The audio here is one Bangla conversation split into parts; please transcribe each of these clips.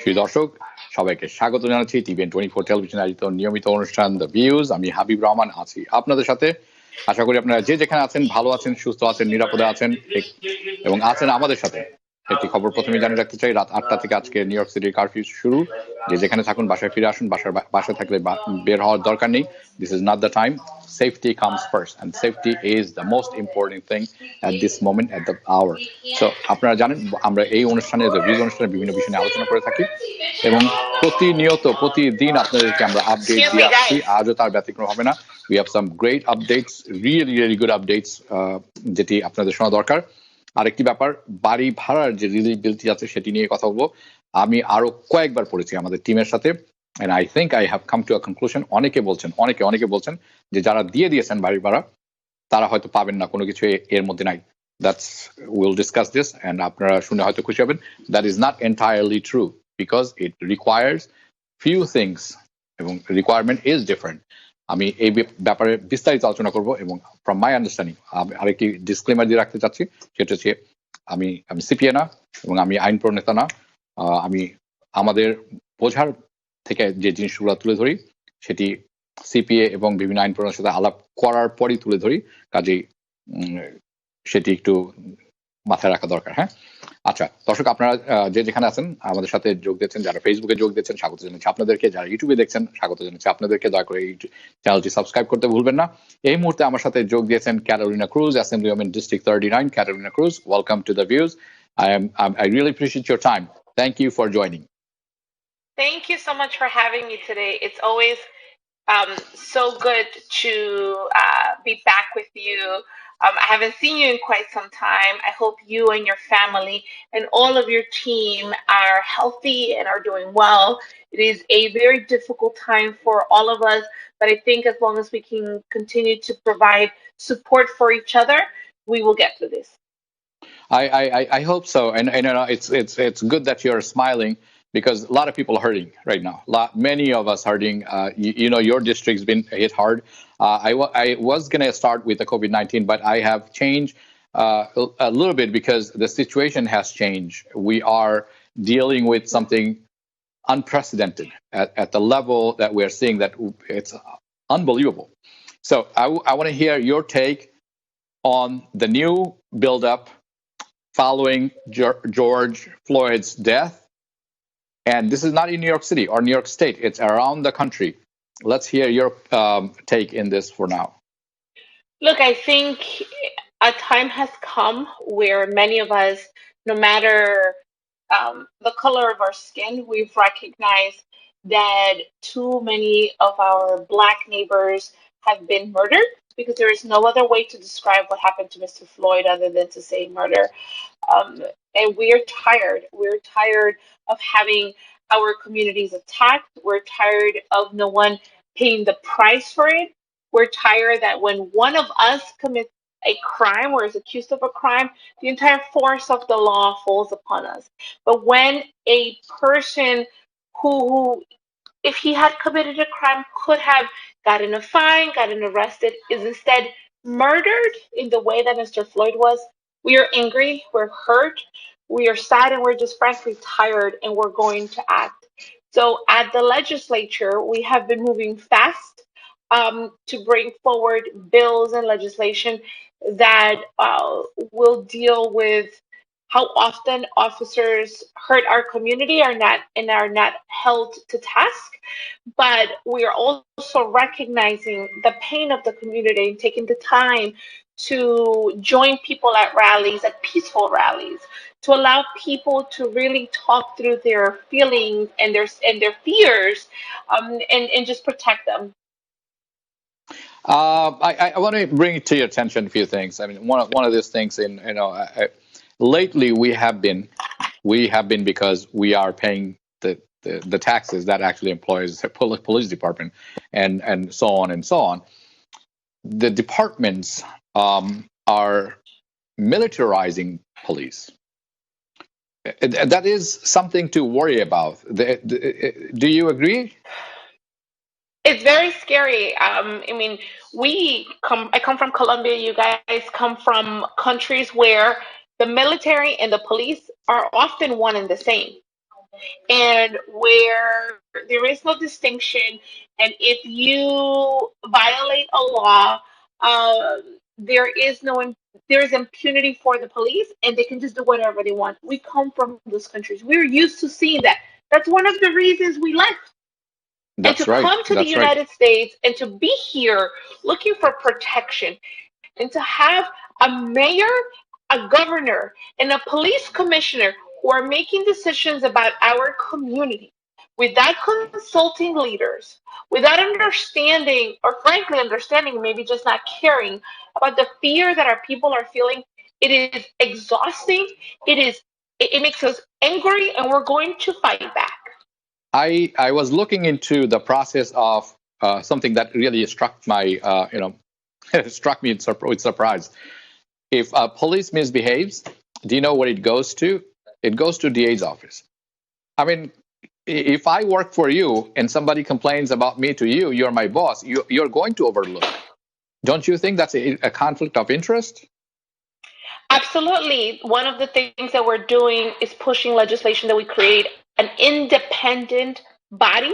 প্রিয় দর্শক সবাইকে স্বাগত জানাচ্ছি টিভিএন 24 টেলিভিশন আয়োজিত নিয়মিত অনুষ্ঠান দ্য ভিউজ। আমি হাবিব রহমান আছি আপনাদের সাথে। আশা করি আপনারা যে যেখানে আছেন ভালো আছেন, সুস্থ আছেন, নিরাপদে আছেন এবং আছেন আমাদের সাথে। একটি খবর প্রথমে জানিয়ে রাখতে চাই, রাত 8টা থেকে আজকে নিউ ইয়র্ক সিটির কারফিউ শুরু। যে যেখানে থাকুন বাসায় ফিরে আসুন, বাসায় থাকলে বের হওয়ার দরকার নেই। This is not the time. Safety comes first and safety is the most important thing at this moment, at the hour. So আপনারা জানেন আমরা এই অনুষ্ঠানে দ্য ভিউজ অনুষ্ঠানে বিভিন্ন বিষয় নিয়ে আলোচনা করে থাকি এবং প্রতিদিন আপনাদেরকে আমরা আপডেট দিয়ে আসছি। আজও তার ব্যতিক্রম হবে না। We have some great updates, really good updates, যেটি আপনাদের শোনা দরকার। আরেকটি ব্যাপার, বাড়ি ভাড়ার যে রিলিজিবিলিটি আছে সেটি নিয়ে কথা বলবো। আমি আরো কয়েকবার পড়েছি আমাদের টিমের সাথে, and I think I have come to a conclusion. অনেকে বলছেন যে যারা দিয়েছেন বাড়ি ভাড়া তারা হয়তো পাবেন না, কোনো কিছু এর মধ্যে নাই। We'll discuss this and আপনারা শুনে হয়তো খুশি হবেন। That is not entirely true because it requires few things এবং requirement is different. আমি এই ব্যাপারে বিস্তারিত আলোচনা করব এবং ফ্রম মাই আন্ডারস্ট্যান্ডিং আরেকটি ডিসক্লেমার দিয়ে রাখতে চাচ্ছি, সেটা হচ্ছে আমি সিপিএ না এবং আমি আইন প্রণেতা না। আমি আমাদের বোঝার থেকে যে জিনিসগুলো তুলে ধরি সেটি সিপিএ এবং বিভিন্ন আইন প্রণেতার সাথে আলাপ করার পরই তুলে ধরি, কাজেই সেটি একটু মাথায় রাখা দরকার। হ্যাঁ, আচ্ছা দর্শক, আপনারা যে যেখানে আছেন আমাদের সাথে যোগ দিচ্ছেন, যারা ফেসবুকে যোগ দিচ্ছেন স্বাগত জানাচ্ছি আপনাদেরকে, যারা ইউটিউবে দেখছেন স্বাগত জানাচ্ছি আপনাদেরকে। দয়া করে এই চ্যানেলটি সাবস্ক্রাইব করতে ভুলবেন না। এই মুহূর্তে আমার সাথে যোগ দিয়েছেন Catalina Cruz, Assemblywoman District 39. Catalina Cruz, welcome to the views. I really appreciate your time. Thank you for joining. Thank you so much for having me today. It's always so good to be back with you. I haven't seen you in quite some time. I hope you and your family and all of your team are healthy and are doing well. It is a very difficult time for all of us, but I think as long as we can continue to provide support for each other, we will get through this. I hope so, and it's good that you're smiling, because a lot of people are hurting right now. Many of us hurting. You know, your district's been hit hard. I was going to start with the COVID-19, but I have changed a little bit because the situation has changed. We are dealing with something unprecedented at the level that we're seeing, that it's unbelievable. So I want to hear your take on the new buildup following George Floyd's death. And this is not in New York City or New York State. It's around the country. Let's hear your take in this for now. Look, I think a time has come where many of us, no matter the color of our skin, we've recognized that too many of our Black neighbors have been murdered, because there is no other way to describe what happened to Mr. Floyd other than to say murder. And we're tired. We're tired of having our communities attacked. We're tired of no one paying the price for it. We're tired that when one of us commits a crime or is accused of a crime, the entire force of the law falls upon us. But when a person who if he had committed a crime, could have gotten a fine, gotten arrested, is instead murdered in the way that Mr. Floyd was, we are angry, we're hurt, we are sad, and we're just frankly tired, and we're going to act. So at the legislature, we have been moving fast to bring forward bills and legislation that will deal with how often officers hurt our community are not held to task. But we are also recognizing the pain of the community and taking the time to join people at rallies, at peaceful rallies, to allow people to really talk through their feelings and their fears, and just protect them. I want to bring to your attention a few things. I mean, one of these things, lately we have been, because we are paying the taxes that actually employs the police department and so on. The departments are militarizing police. That is something to worry about. Do you agree? It's very scary. I mean, I come from Colombia. You guys come from countries where the military and the police are often one and the same. and where there is no distinction. And if you violate a law, there is no there is impunity for the police, and they can just do whatever they want. We come from those countries. We're used to seeing that. That's one of the reasons we left. And to That's right. come to the That's right. United States and to be here looking for protection and to have a mayor, a governor, and a police commissioner who are making decisions about our community without consulting leaders, without understanding, or frankly, understanding, maybe just not caring about the fear that our people are feeling. It is exhausting. It makes us angry, and we're going to fight back. I was looking into the process of something that really struck my struck me with surprise. If a police misbehaves, do you know what it goes to? It goes to DA's office. I mean, if I work for you and somebody complains about me to you, you're my boss, you're going to overlook. Don't you think that's a conflict of interest? Absolutely. One of the things that we're doing is pushing legislation that we create an independent body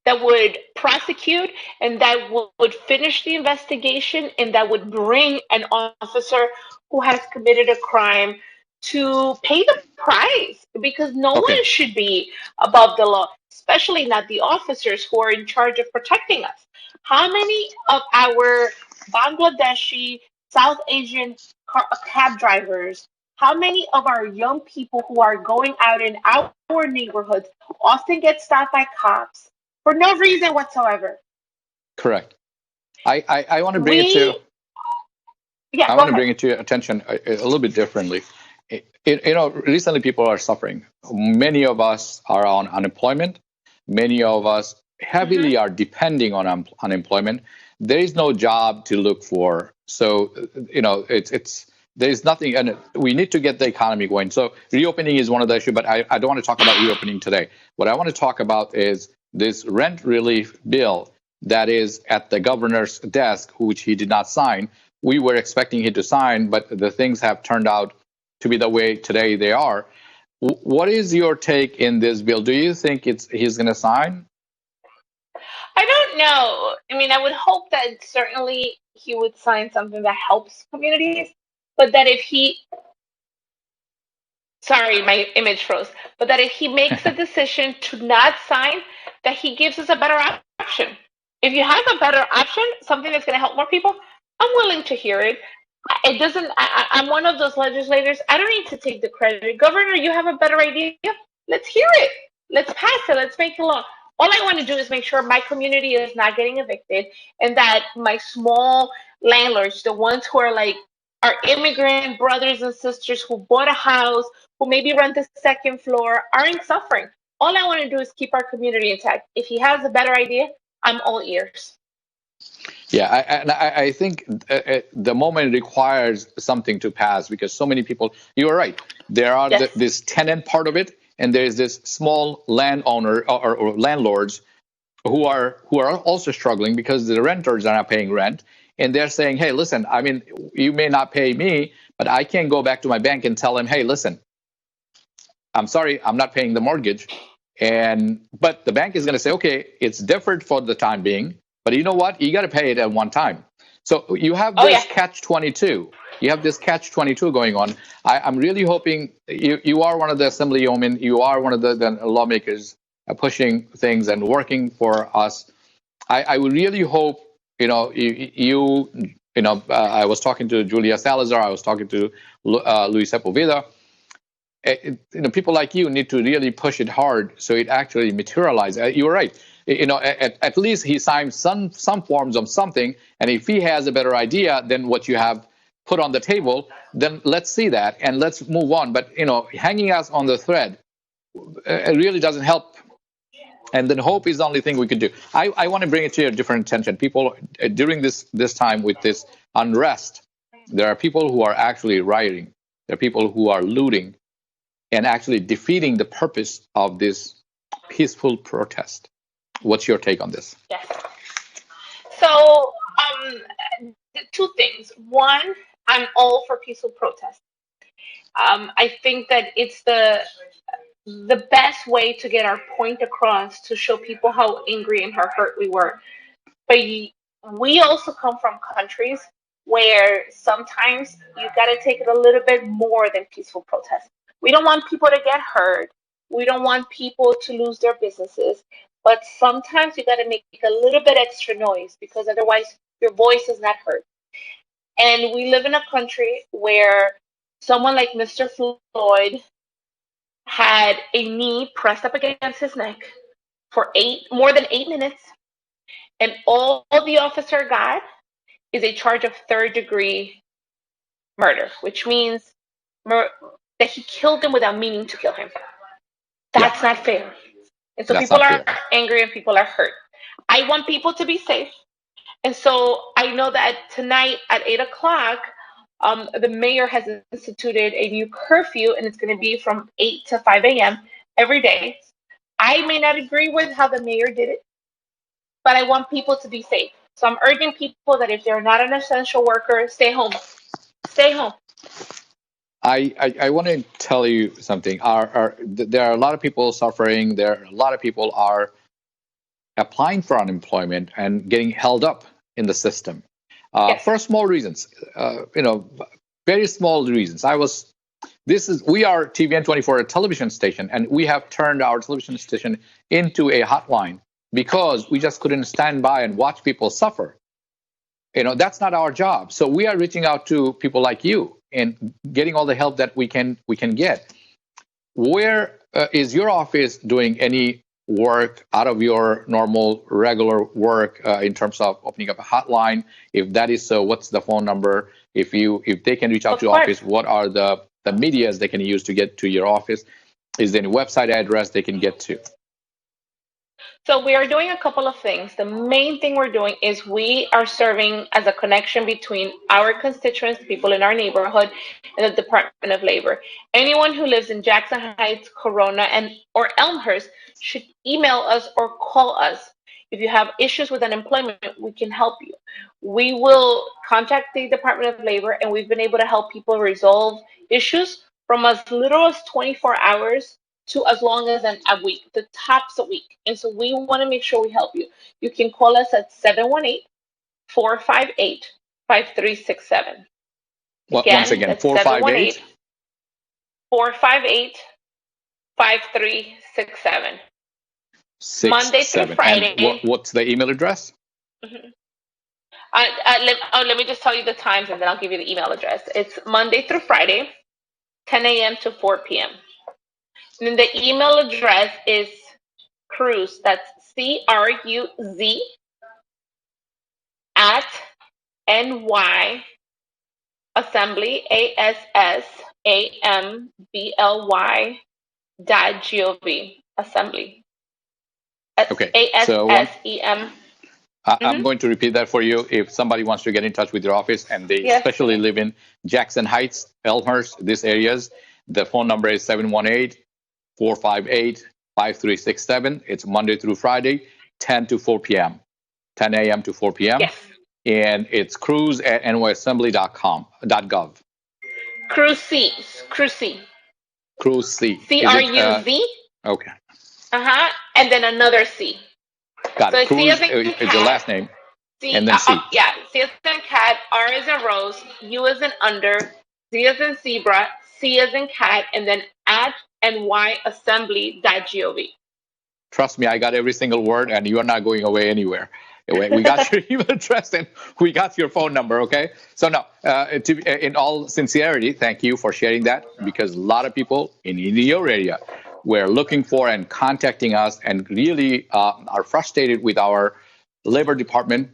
that would prosecute and that would finish the investigation and that would bring an officer who has committed a crime to pay the price, because no Okay, one should be above the law, especially not the officers who are in charge of protecting us. How many of our Bangladeshi, South Asian cab drivers, how many of our young people who are going out in our neighborhoods often get stopped by cops for no reason whatsoever? correct. I want to bring it to We, yeah, I go want to ahead. bring it to your attention a little bit differently. Recently people are suffering. Many of us are on unemployment. Many of us Hmm. heavily are depending on unemployment. There is no job to look for. So, it's there is nothing, and we need to get the economy going. So reopening is one of the issues, but I don't want to talk about reopening today. What I want to talk about is this rent relief bill that is at the governor's desk, which he did not sign. We were expecting him to sign, but the things have turned out to be the way today they are. What is your take in this bill? Do you think he's going to sign? I don't know. I mean, I would hope that certainly he would sign something that helps communities, but that if he, sorry, my image froze, but that if he makes the decision to not sign, that he gives us a better option. If you have a better option, something that's going to help more people, I'm willing to hear it. It doesn't, I'm one of those legislators. I don't need to take the credit. Governor, you have a better idea. Let's hear it. Let's pass it. Let's make it law. All I want to do is make sure my community is not getting evicted and that my small landlords, the ones who are like our immigrant brothers and sisters who bought a house, who maybe rent the second floor, aren't suffering. All I want to do is keep our community intact. If he has a better idea, I'm all ears. Yeah, I think the moment requires something to pass because so many people. You are right. There are Yes. this tenant part of it, and there is this small landowner or landlords who are also struggling because the renters are not paying rent, and they're saying, "Hey, listen. I mean, you may not pay me, but I can't go back to my bank and tell them, hey, listen, I'm sorry, I'm not paying the mortgage." But the bank is going to say, okay, it's deferred for the time being, but you know what? You got to pay it at one time. So you have Oh, yeah. this catch 22. You have this catch 22 going on. I'm really hoping you are one of the assemblywomen. You are one of the lawmakers pushing things and working for us. I would really hope, I was talking to Julia Salazar. I was talking to Luis Sepulveda. People like you need to really push it hard so it actually materializes. You're right. At least he signed some forms of something, and if he has a better idea than what you have put on the table, then let's see that and let's move on. But hanging us on the thread it really doesn't help. And then hope is the only thing we could do. I want to bring it to a different attention. People during this time with this unrest, there are people who are actually rioting. There are people who are looting and actually defeating the purpose of this peaceful protest. What's your take on this? Yes. So, two things. One, I'm all for peaceful protest. I think that it's the the best way to get our point across to show people how angry and how hurt we were. But we also come from countries where sometimes you got to take it a little bit more than peaceful protest. We don't want people to get hurt. We don't want people to lose their businesses. But sometimes you got to make a little bit extra noise because otherwise your voice is not heard. And we live in a country where someone like Mr. Floyd had a knee pressed up against his neck for more than 8 minutes, and all the officer got is a charge of third-degree murder, which means that he killed him without meaning to kill him. That's not fair. And so That's people not are fair. angry and people are hurt. I want people to be safe. And so I know that tonight at 8 o'clock, the mayor has instituted a new curfew, and it's going to be from 8 to 5 a.m. every day. I may not agree with how the mayor did it, but I want people to be safe. So I'm urging people that if they're not an essential worker, stay home. Stay home. I want to tell you something. There are a lot of people suffering. There are a lot of people are applying for unemployment and getting held up in the system for small reasons. Very small reasons. We are TBN 24, a television station, and we have turned our television station into a hotline because we just couldn't stand by and watch people suffer. That's not our job. So we are reaching out to people like you and getting all the help that we can get. Where is your office doing any work out of your normal regular work in terms of opening up a hotline? If that is so, what's the phone number? If they can reach out to your office, what are the medias they can use to get to your office? Is there any website address they can get to? So we are doing a couple of things. The main thing we're doing is we are serving as a connection between our constituents, people in our neighborhood, and the Department of Labor. Anyone who lives in Jackson Heights, Corona, or Elmhurst should email us or call us. If you have issues with unemployment, we can help you. We will contact the Department of Labor, and we've been able to help people resolve issues from as little as 24 hours to as long as a week, the tops a week. And so we want to make sure we help you. You can call us at 718-458-5367. Once again, 458? 458-458-5367. Monday through Friday. And what's the email address? Mm-hmm. Let me just tell you the times, and then I'll give you the email address. It's Monday through Friday, 10 a.m. to 4 p.m. And then the email address is Cruz, that's CRUZ at NY Assembly, ASSAMBLY Assembly. Okay. ASSEM. I'm going to repeat that for you. If somebody wants to get in touch with your office and they especially live in Jackson Heights, Elmhurst, these areas, the phone number is 718-458-5367. It's Monday through Friday, 10 to 4 p.m., 10 a.m. to 4 p.m. Yes. And it's Cruz at nyassembly.gov. Cruz C. Cruz C. Cruz C. CRUZ. Okay. And then another C. Got it. Cruz is the last name. And then C. Yeah. C as in cat, R as in rose, U as in under, Z as in zebra, C as in cat, and then at nyassembly.gov. Trust me, I got every single word, and you are not going away anywhere. We got your email address and we got your phone number, okay? So now, in all sincerity, thank you for sharing that, because a lot of people in your area were looking for and contacting us and really are frustrated with our labor department.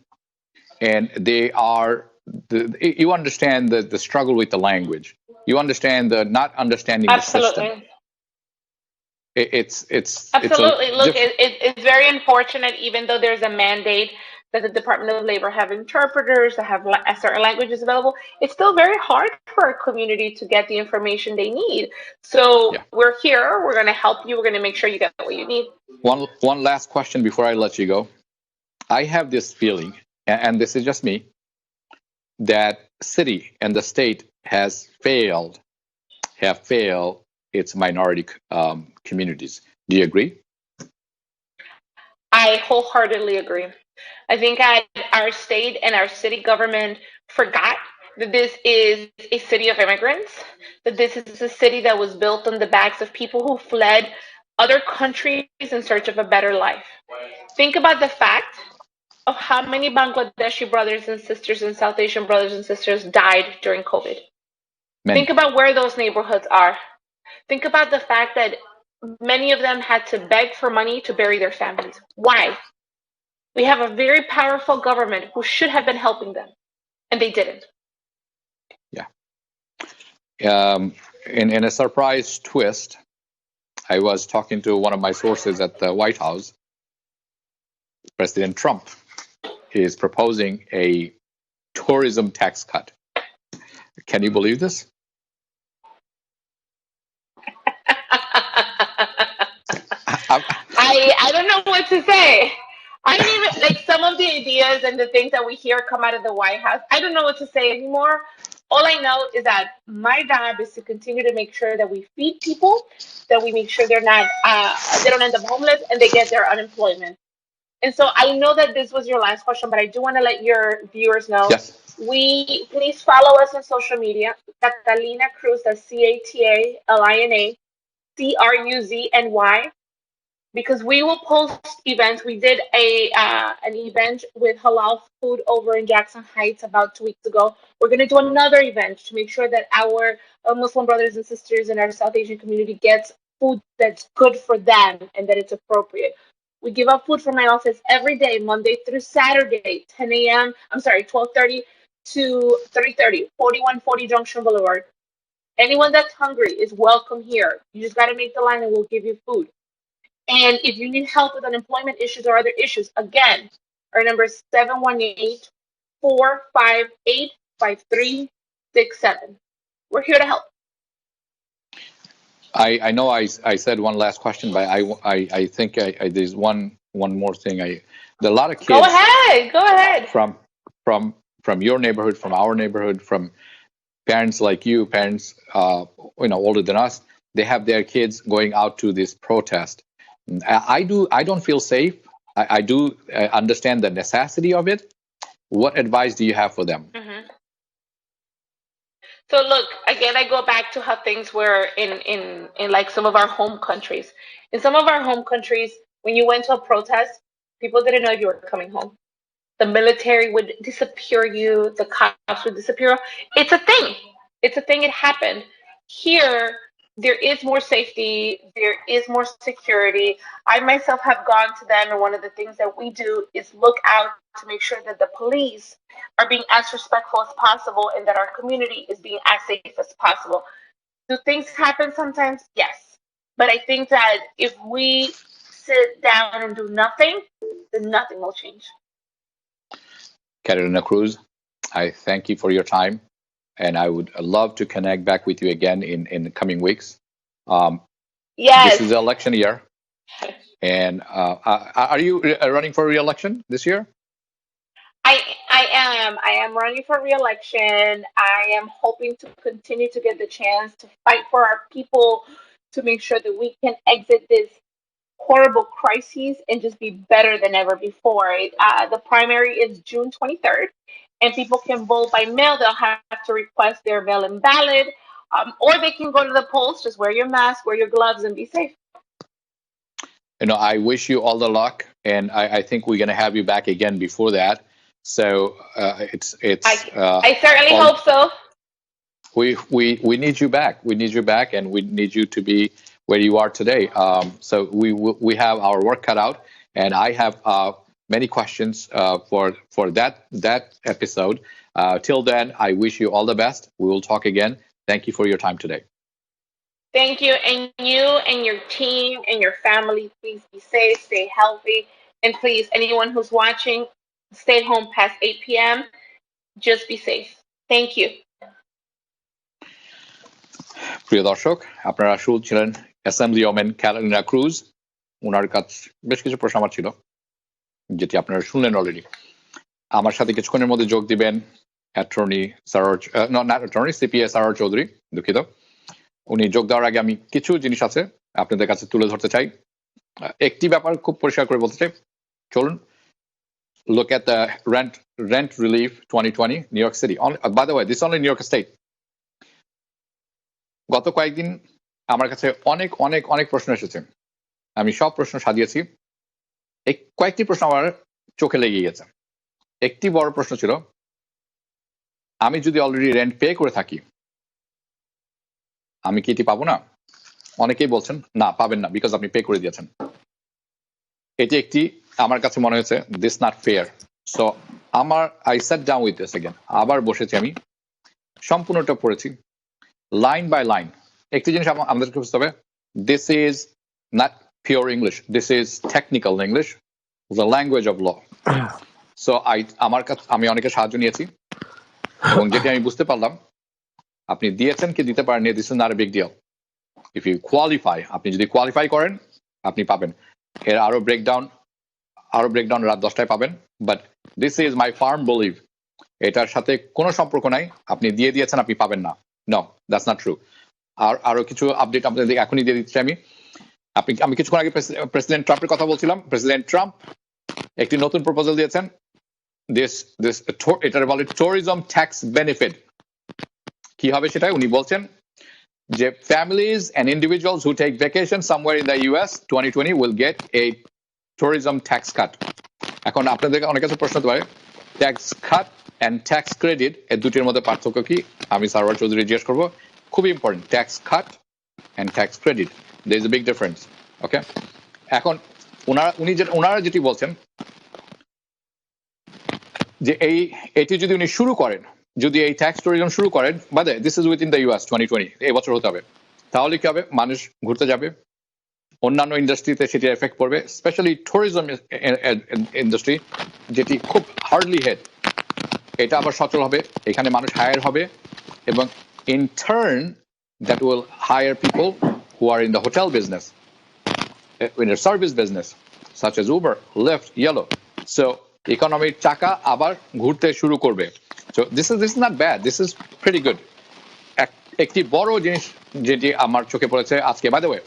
And they are, you understand the struggle with the language. You understand the not understanding the system. It's absolutely. Look, it's very unfortunate, even though there's a mandate that the Department of Labor have interpreters that have certain languages available. It's still very hard for our community to get the information they need. So we're here. We're going to help you. We're going to make sure you get what you need. One last question before I let you go. I have this feeling, and this is just me, that city and the state have failed its minority communities. Do you agree? I wholeheartedly agree. I think our state and our city government forgot that this is a city of immigrants, that this is a city that was built on the backs of people who fled other countries in search of a better life. Think about the fact of how many Bangladeshi brothers and sisters and South Asian brothers and sisters died during COVID. Many. Think about where those neighborhoods are. Think about the fact that many of them had to beg for money to bury their families. Why? We have a very powerful government who should have been helping them, and they didn't. Yeah. In a surprise twist, I was talking to one of my sources at the White House. President Trump is proposing a tourism tax cut. Can you believe this? I don't know what to say. I don't even like some of the ideas and the things that we hear come out of the White House. I don't know what to say anymore. All I know is that my job is to continue to make sure that we feed people, that we make sure they don't end up homeless and they get their unemployment. And so I know that this was your last question, but I do want to let your viewers know. Yes. Please follow us on social media. Catalina Cruz, that's CatalinaCruzny, because we will post events. We did an event with halal food over in Jackson Heights about 2 weeks ago. We're going to do another event to make sure that our Muslim brothers and sisters in our South Asian community gets food that's good for them and that it's appropriate. We give out food from my office every day, Monday through Saturday, 10 a.m. I'm sorry, 12:30 to 3:30, 4140 Junction Boulevard. Anyone that's hungry is welcome here. You just got to make the line and we'll give you food. And if you need help with unemployment issues or other issues, again, our number is 718-458-5367. We're here to help. I know I said one last question, but I think there's one more thing. There are a lot of kids. Go ahead. From your neighborhood, from our neighborhood, from parents like you, parents older than us. They have their kids going out to this protest. I don't feel safe. I do understand the necessity of it. What advice do you have for them? Mm-hmm. So look, again, I go back to how things were in like some of our home countries. In some of our home countries, when you went to a protest, people didn't know if you were coming home. The military would disappear you. The cops would disappear. It's a thing. It's a thing. It happened. Here, there is more safety. There is more security. I myself have gone to them, and one of the things that we do is look out to make sure that the police are being as respectful as possible and that our community is being as safe as possible. Do things happen sometimes? Yes. But I think that if we sit down and do nothing, then nothing will change. Catalina Cruz, I thank you for your time, and I would love to connect back with you again in the coming weeks. Yes. This is the election year, and are you running for re-election this year? I am running for re-election. I am hoping to continue to get the chance to fight for our people, to make sure that we can exit this horrible crises and just be better than ever before. The primary is June 23rd, and people can vote by mail. They'll have to request their mail-in ballot, or they can go to the polls. Just wear your mask, wear your gloves, and be safe. I wish you all the luck, and I think we're going to have you back again before that. So it's. I certainly hope so. We need you back. We need you back, and we need you to be where you are today. So we have our work cut out, and I have many questions for that episode. Till then, I wish you all the best. We will talk again. Thank you for your time today. Thank you, and you and your team and your family, please be safe, stay healthy, and please, anyone who's watching, stay home past 8 p.m. Just be safe. Thank you. প্রিয় দর্শক, আপনারা শুনছিলেন অ্যাসেম্বলিওম্যান ক্যাটালিনা ক্রুজ। ওনার কাছ বেশ কিছু প্রশ্ন আমার ছিল, যেটি আপনারা শুনলেন অলরেডি। আমার সাথে কিছুক্ষণের মধ্যে যোগ দিবেন অ্যাটর্নি সারওয়ার, সিপিএ সারওয়ার চৌধুরী, দুঃখিত। উনি যোগ দেওয়ার আগে আমি কিছু জিনিস আছে আপনাদের কাছে তুলে ধরতে চাই। একটি ব্যাপার খুব পরিষ্কার করে বলতে চাই। চলুন, look at the rent relief 2020 New York City. By the way, this is only New York State. গত কয়েকদিন আমার কাছে অনেক অনেক অনেক প্রশ্ন এসেছে। আমি সব প্রশ্ন সাজিয়েছি। কয়েকটি প্রশ্ন আমার চোখে লেগে গেছে। একটি বড় প্রশ্ন ছিল, আমি যদি অলরেডি রেন্ট পে করে থাকি, আমি কি এটি পাবো না? অনেকেই বলছেন না, পাবেন না, বিকজ আপনি পে করে দিয়েছেন। এটি একটি আমার কাছে মনে হয়েছে this not fair. So I set down with this again. আবার বসেছি, আমি সম্পূর্ণটা পড়েছি লাইন বাই লাইন। একটি জিনিস আমাদেরকে বুঝতে হবে, this is not pure English, this is technical English, the language of law. So আমি অনেকের সাহায্য নিয়েছি, এবং যেটি আমি বুঝতে পারলাম, আপনি দিয়েছেন কি দিতে পারেন, this is not a big deal. If you qualify, আপনি যদি কোয়ালিফাই করেন, আপনি পাবেন। এর আরো ব্রেকডাউন রাত 10টায় পাবেন। But this is my farm believe, এটার সাথে কোনো সম্পর্ক নাই আপনি দিয়ে দিয়েছেন আপনি পাবেন না। No, that's not true. আরো কিছু আপডেট আপনাদের এখনই দিয়ে দিচ্ছি আমি কিছুক্ষণ আগে প্রেসিডেন্ট ট্রাম্পের কথা বলছিলাম। প্রেসিডেন্ট ট্রাম্প একটি নতুন প্রপোজাল দিয়েছেন, এটার বলে ট্যুরিজম ট্যাক্স বেনিফিট। কি হবে সেটা উনি বলছেন যে families and individuals who take vacation somewhere in the US 2020 will get a tourism tax cut. এখন আপনাদের অনেক কিছু প্রশ্ন হতে পারে, tax cut and tax credit এর দুটির মধ্যে পার্থক্য কি? আমি সারওয়ার চৌধুরী জিজ্ঞেস করবো। খুবই important, tax cut and tax credit, there is a big difference. Okay, এখন ওনারা যেটি বলছেন যে এটি যদি উনি শুরু করেন, যদি এই ট্যাক্স ট্যুরিজম শুরু করেন, বাদে this is with in the US 2020, এই বছর হতে হবে, তাহলে কি হবে? মানুষ ঘুরতে যাবে, অন্যান্য ইন্ডাস্ট্রিতে সেটি এফেক্ট পড়বে, স্পেশালি ট্যুরিজম ইন্ডাস্ট্রি যেটি খুব হার্ডলি হেড, এটা আবার সচল হবে, এখানে মানুষ হায়ার হবে, এবং in turn that will hire people who are in the hotel business, in the service business such as Uber, Lyft, Yellow. So ইকোনমির চাকা আবার ঘুরতে শুরু করবে। So this is not bad, this is pretty good. একটি বড় জিনিস যেটি আমার চোখে পড়েছে আজকে, বাই দ্য ওয়ে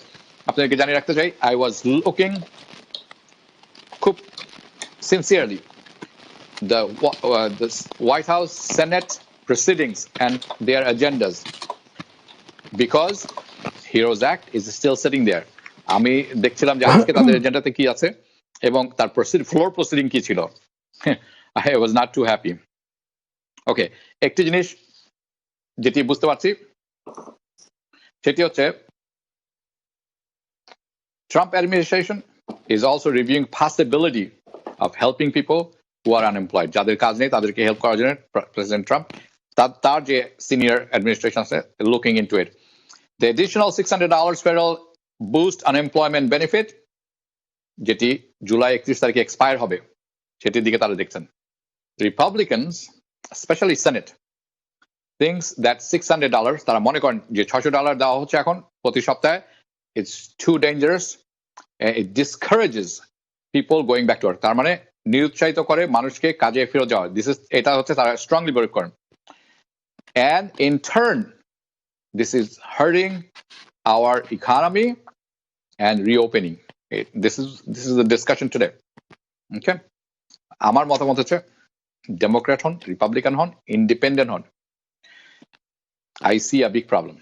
আপনাদেরকে জানিয়ে রাখতে চাই, I was looking খুব sincerely the White House Senate proceedings and their agendas, because Heroes Act is still sitting there. আমি দেখছিলাম যে আজকে তাদের এজেন্ডাতে কি আছে এবং তার ফ্লোর প্রসিডিং কি ছিল। I was not too happy. ওকে, একটি জিনিস যেটি বুঝতে পারছি সেটি হচ্ছে Trump administration is also reviewing possibility of helping people who are unemployed. যাদের কাজ নেই তাদেরকে হেল্প করার জন্য প্রেসিডেন্ট ট্রাম্প তার যে সিনিয়র অ্যাডমিনিস্ট্রেশন আছে looking into it. The additional $600 federal boost unemployment benefit যেটি জুলাই 31 তারিখে এক্সপায়ার হবে, সেটির দিকে তারা দেখছেন। Republicans, especially Senate, thinks that $600, তারা মনে করেন যে $600 দেওয়া হচ্ছে এখন প্রতি সপ্তাহে, it's too dangerous, it discourages people going back to work. তার মানে নিরুৎসাহিত করে মানুষকে কাজে ফিরে যাওয়া। এটা হচ্ছে তারা স্ট্রংলি বিলিভ করেন। And in turn, this is hurting our economy and reopening. This is the discussion today. Okay? আমার মতামত হচ্ছে ডেমোক্র্যাট হন, রিপাবলিকান হন, ইন্ডিপেন্ডেন্ট হন, I see a big problem.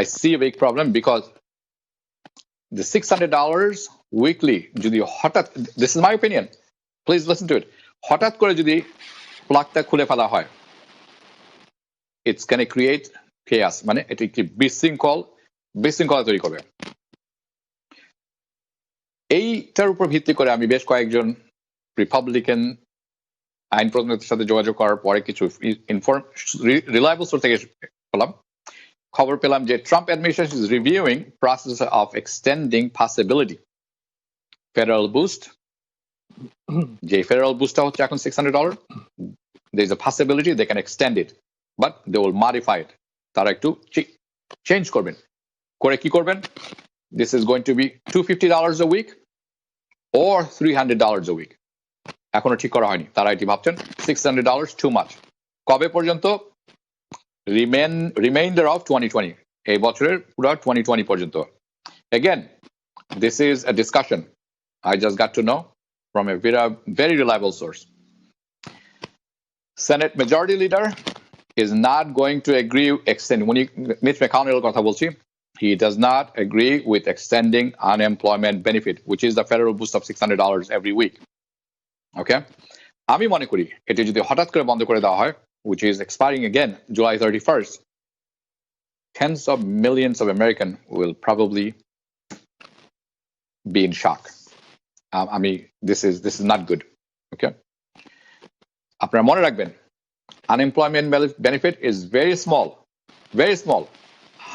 I see a big problem because the $600 weekly, যদি হঠাৎ, this is my opinion, please listen to it, হঠাৎ করে যদি প্লাগটা খুলে ফেলা হয়, it's going to create chaos, মানে এটি একটি বিশৃঙ্খলা তৈরি করবে। এইটার উপর ভিত্তি করে আমি বেশ কয়েকজন রিপাবলিকান আইন প্রণেতাদের সাথে যোগাযোগ করার পরে কিছু রিলায়েবল সোর্স থেকে খবর পেলাম যে Trump administration is reviewing process of extending possibility federal boost. যে ফেডারেল বুস্টটা হচ্ছে এখন $600, there is a possibility they can extend it, but they will modify it. তারা একটু চেঞ্জ করবেন। করে কি করবেন? This is going to be $250 a week or $300 a week. এখনো ঠিক করা হয়নি, তারা এটি ভাবছেন $600 too much. কবে পর্যন্ত? রিমাইন্ডার অফ 2020, এই বছরের পুরো 2020 পর্যন্ত। Again, this is a discussion I just got to know from a very reliable source. Senate Majority Leader is not going to agree extend when Mitch McConnell কথা বলছি, he does not agree with extending unemployment benefit, which is the federal boost of $600 every week. Okay, আমি মনে করি এটি যদি হঠাৎ করে বন্ধ করে দেওয়া হয়, which is expiring again July 31st, tens of millions of Americans will probably be in shock. This is not good. Okay, আপনারা মনে রাখবেন, unemployment benefit is very small,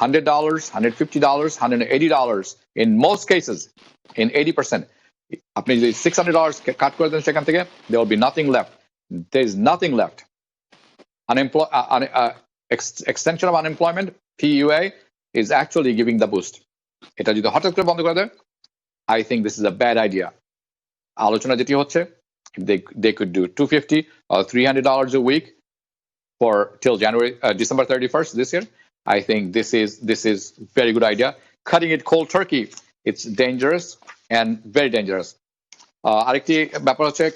$100, $150, $180 in most cases, in 80%. আপনি যদি $600 কাট করে দেন সেখান থেকে, there will be nothing left. There is nothing left. Extension of unemployment, PUA, is actually giving the boost. এটা যদি হঠাৎ করে বন্ধ করে দেয়, I think this is a bad idea. আলোচনা যেটি হচ্ছে, if they could do $250 or $300 a week for till December 31st this year, I think this is very good idea. Cutting it cold turkey, it's dangerous and very dangerous. আরেকটি ব্যাপার হচ্ছে,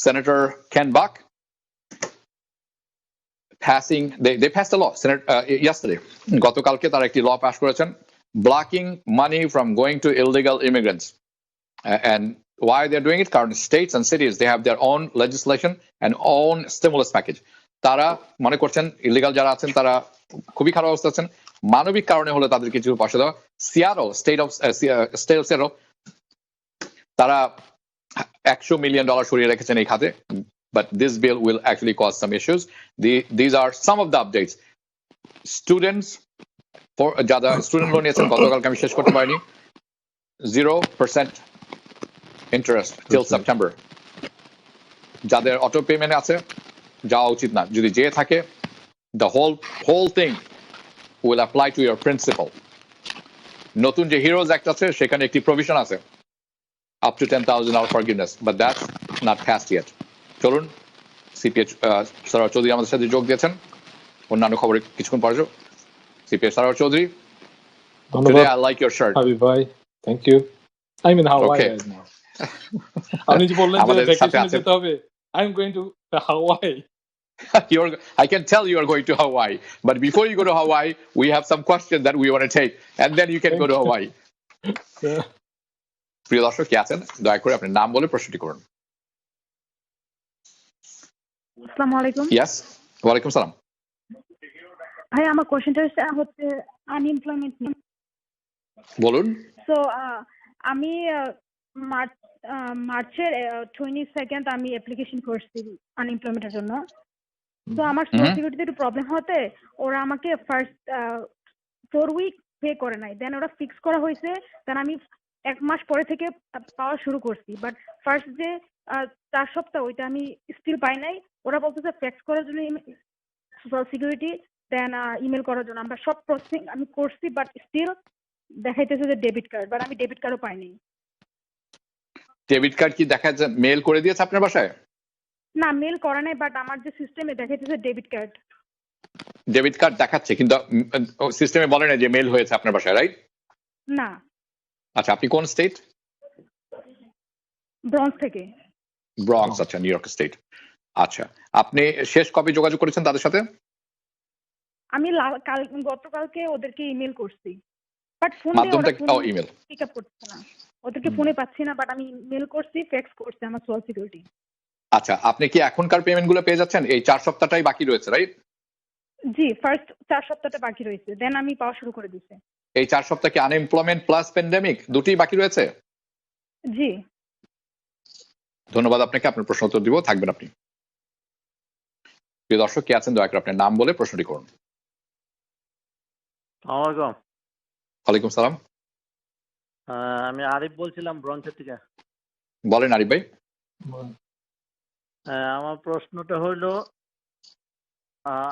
Senator Ken Buck they passed a law yesterday. গতকালকে তারা একটি law pass করেছেন, blocking money from going to illegal immigrants. And why they're doing it? Current states and cities, they have their own legislation and own stimulus package. তারা মনে করছেন ইলিগাল যারা আছেন তারা খুবই খারাপ অবস্থা আছেন, মানবিক কারণে হলে তাদের কিছু পয়সা দেওয়া। স্টেট অফ সিয়াটল তারা $100 million সরিয়ে রেখেছেন এই খাতে, but this bill will actually cause some issues. These are some of the updates. Students যারা স্টুডেন্ট লোন নিয়েছেন, গতকালকে আমি শেষ করতে পারিনি, 0% interest till September. যাদের অটো পেমেন্ট আছে যাওয়া উচিত না, যদি যে থাকে the whole thing will apply to your principal. নতুন যে হিরোজ অ্যাক্ট আছে সেখানে একটি প্রভিশন আছে up to $10,000 forgiveness, but that's not passed yet. চলুন, সিপিএ সারওয়ার চৌধুরী আমাদের সাথে যোগ দিয়েছেন, অন্যান্য খবরে কিছুক্ষণ পরে। CPA Sarwar Chowdhury, today I like your shirt. Habib ভাই, thank you. I'm in Hawaii right now. আপনি যে বললেন যে ভ্যাকেশনে যেতে হবে, I'm going to Hawaii. I can tell you are going to Hawaii, but before you go to Hawaii, we have some questions that we want to take, and then you can go to Hawaii. প্রিয় দর্শক কে আছেন, দয়া করে আপনার নাম বলে প্রশ্নটি করুন। আসসালামু আলাইকুম। Yes, ওয়ালাইকুম সালাম। ভাই, আমার কোশ্চেনটা হচ্ছে আনএমপ্লয়মেন্ট নিয়ে। বলুন। সো আমি মার্চের 22nd আমি অ্যাপ্লিকেশন করছি আনএমপ্লয়মেন্টের জন্য। তো আমার সোশ্যাল সিকিউরিটিতে একটু প্রবলেম হতে ওরা আমাকে ফার্স্ট 4 উইক পে করে নাই, দেন ওরা ফিক্স করা হয়েছে, দেন আমি 1 মাস পরে থেকে পাওয়া শুরু করছি। বাট ফার্স্ট যে 4 সপ্তাহ ওইটা আমি স্টিল পাই নাই। ওরা বলতেছে ফ্যাক্স করার জন্য সোশ্যাল সিকিউরিটি, দেন ইমেল করার জন্য। আমরা সব প্রসেসিং আমি করছি, বাট স্টিল দেখাইতেছে যে ডেবিট কার্ড, বাট আমি ডেবিট কার্ডও পাইনি। ডেবিট কার্ড কি দেখা যাচ্ছে মেল করে দিয়েছে আপনার বাসায়? না, মেল করা নাই, বাট আমার যে সিস্টেমে দেখাইতেছে ডেবিট কার্ড। ডেবিট কার্ড দেখাচ্ছে কিন্তু সিস্টেমে বলে না যে মেল হয়েছে আপনার বাসায়, রাইট? না। আচ্ছা, আপনি কোন স্টেট? ব্রঙ্কস থেকে। ব্রঙ্কস, আচ্ছা, নিউ ইয়র্ক স্টেট। আচ্ছা, আপনি শেষ কবে যোগাযোগ করেছেন তাদের সাথে? আমি গতকালকে ওদেরকে ইমেল করছি, বাট ফোনে ইমেল পিক আপ করছে না, ওদেরকে ফোনে পাচ্ছি না, বাট আমি মেল করছি, ফ্যাক্স করছি আমার সোশ্যাল সিকিউরিটি। আচ্ছা, আপনি কি এখনকার পেমেন্ট গুলো পেয়ে যাচ্ছেন? এই 4 সপ্তাহটাই বাকি রয়েছে, রাইট? জি, ফার্স্ট 4 সপ্তাহটা বাকি রয়েছে, দেন আমি পাওয়া শুরু করে দিয়েছি। এই 4 সপ্তাহ কি আনএমপ্লয়মেন্ট প্লাস প্যান্ডেমিক দুটোই বাকি রয়েছে? জি। ধন্যবাদ আপনাকে, আপনার প্রশ্ন উত্তর দিব, থাকবেন আপনি। প্রিয় দর্শক কে আছেন, দয়া করে আপনার নাম বলে প্রশ্নটি করুন। আসসালামু ওয়ালাইকুম সালাম। আমি আরিফ বলছিলাম ব্রঙ্কস থেকে। বলেন আরিফ ভাই। আমার প্রশ্নটা হইল,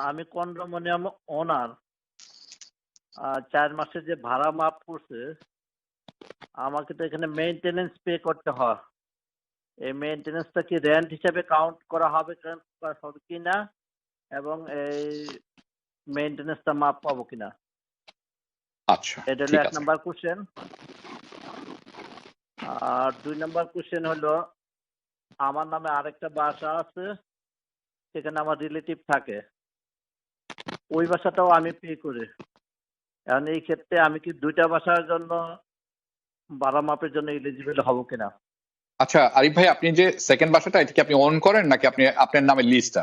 আমি কন্ডোমিনিয়াম ওনার, 4 মাসের যে ভাড়া মাফ করছে, আমাকে তো এখানে মেইনটেনেন্স পে করতে হয়। এই মেইনটেনেন্সটা কি রেন্ট হিসাবে কাউন্ট করা হবে কিনা, এবং এই মেইনটেনেন্সটা মাফ পাবো কিনা? আচ্ছা, এটা হলো ঠিক 1 আছে। Number question. আর 2 নাম্বার কোশ্চেন হলো আমার নামে আরেকটা বাসা আছে, সেখানে আমার রিলেটিভ থাকে, ওই বাসাটাও আমি পে করি। এখন এই ক্ষেত্রে আমি কি 2টা বাসার জন্য ভাড়া মাপের জন্য এলিজিবল হব কিনা? আচ্ছা আরিফ ভাই, আপনি যে সেকেন্ড বাসাটা, এটা কি আপনি ওন করেন নাকি আপনি আপনার নামে লিজটা?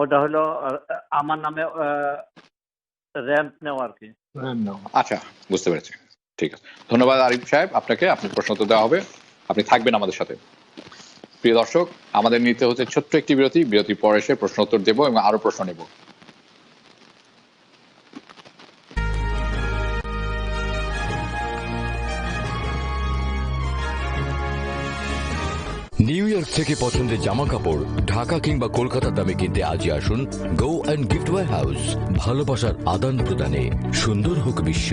ওটা হলো আমার নামে রেন্ট নেওয়া আর কি। আচ্ছা, বুঝতে পেরেছি। ঠিক আছে, ধন্যবাদ আরিফ সাহেব আপনাকে। আপনার প্রশ্ন তো দেওয়া হবে, আপনি থাকবেন আমাদের সাথে। প্রিয় দর্শক, আমাদের নিতে হচ্ছে ছোট্ট একটি বিরতি। বিরতির পর এসে প্রশ্ন উত্তর দেবো এবং আরো প্রশ্ন নেব। নিউ ইয়র্ক থেকে পছন্দের জামা কাপড় ঢাকা কিংবা কলকাতার দামে কিনতে আজই আসুন go and gift warehouse. ভালোবাসার আদান প্রদানে সুন্দর হোক বিশ্ব।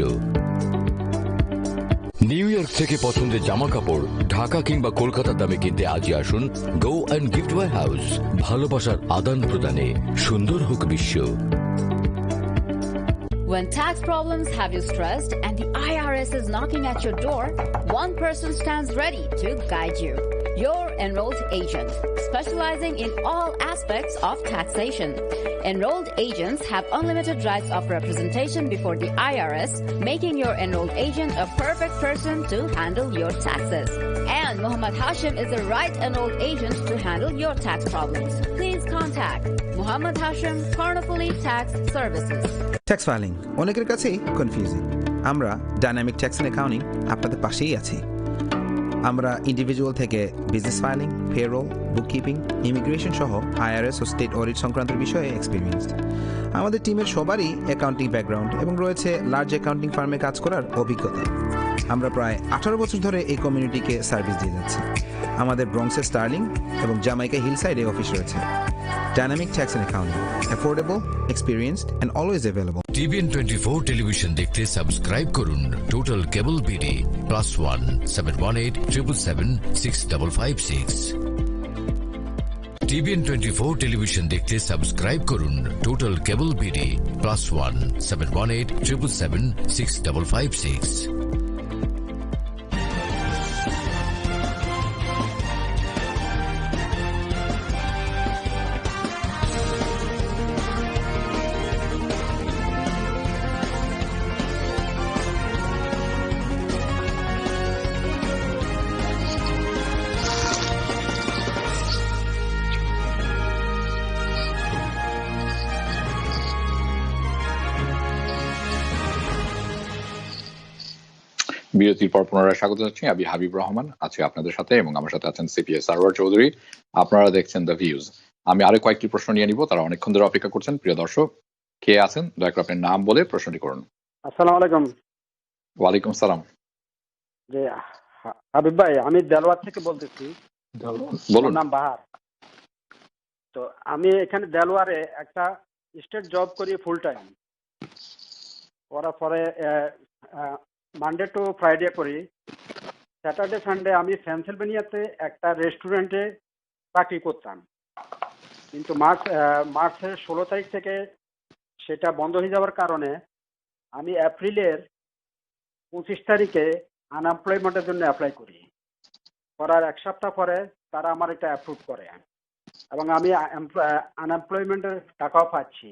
নিউ ইয়র্ক থেকে পছন্দের জামা কাপড় ঢাকা কিংবা কলকাতার দামে কিনতে আজই আসুন go and gift warehouse. ভালোবাসার আদান প্রদানে সুন্দর হোক বিশ্ব। When tax problems have you stressed and the IRS is knocking at your door, one person stands ready to guide you. Your enrolled agent, specializing in all aspects of taxation. Enrolled agents have unlimited rights of representation before the IRS, making your enrolled agent a perfect person to handle your taxes. And Muhammad Hashim is the right enrolled agent to handle your tax problems. Please contact Muhammad Hashim, Carnifoli Tax Services. Tax filing অনেকের কাছেই কনফিউজিং। আমরা ডাইনামিক ট্যাক্স অ্যান্ড অ্যাকাউন্টিং আপনাদের পাশেই আছি। আমরা ইন্ডিভিজুয়াল থেকে business filing, payroll, bookkeeping, immigration সহ আইআরএস ও স্টেট অডিট সংক্রান্ত বিষয়ে এক্সপিরিয়েন্সড। আমাদের টিমের সবারই অ্যাকাউন্টিং ব্যাকগ্রাউন্ড এবং রয়েছে লার্জ অ্যাকাউন্টিং ফার্মে কাজ করার অভিজ্ঞতা। আমরা প্রায় 18 বছর ধরে এই কমিউনিটিকে সার্ভিস দিয়ে যাচ্ছি। আমাদের ব্রঙ্কসে স্টার্লিং এবং জামাইকা হিল সাইডে অফিস রয়েছে। Dynamic Tax and Accounting, affordable, experienced and always available. TBN 24 television দেখতে সাবস্ক্রাইব করুন টোটাল কেবল বিডি +1 718 777 6556। TBN 24 টেলিভিশন দেখতে সাবস্ক্রাইব করুন টোটাল কেবল বিডি +1 718 777 6556। বিরতির পর পুনরায় স্বাগত জানাচ্ছি। আমি হাবিব রহমান আছি আপনাদের সাথে এবং আমার সাথে আছেন সিপিএস সারওয়ার চৌধুরী। আপনারা দেখছেন দ্য ভিউজ। আমি আরো কয়েকটি প্রশ্ন নিয়ে নিব, তারা অনেকক্ষণ ধরে অপেক্ষা করছেন। প্রিয় দর্শক, কে আছেন দয়া করে আপনার নাম বলে প্রশ্নটি করুন। আসসালামু আলাইকুম। ওয়ালাইকুম সালাম। জি হাবিব ভাই, আমি দেলোয়ার থেকে বলতেছি। বলুন। নাম বাহার। তো আমি এখানে দেলোয়ারে একটা স্টেট জব করি ফুল টাইম। করার পরে মানডে টু ফ্রাইডে করি। স্যাটারডে সানডে আমি পেনসিলভেনিয়াতে একটা রেস্টুরেন্টে চাকরি করতাম, কিন্তু মার্চের 16 তারিখ থেকে সেটা বন্ধ হয়ে যাওয়ার কারণে আমি এপ্রিলের 25 তারিখে আনএমপ্লয়মেন্টের জন্য অ্যাপ্লাই করি। করার 1 সপ্তাহ পরে তারা আমার এটা অ্যাপ্রুভ করে এবং আমি আনএমপ্লয়মেন্টের টাকাও পাচ্ছি।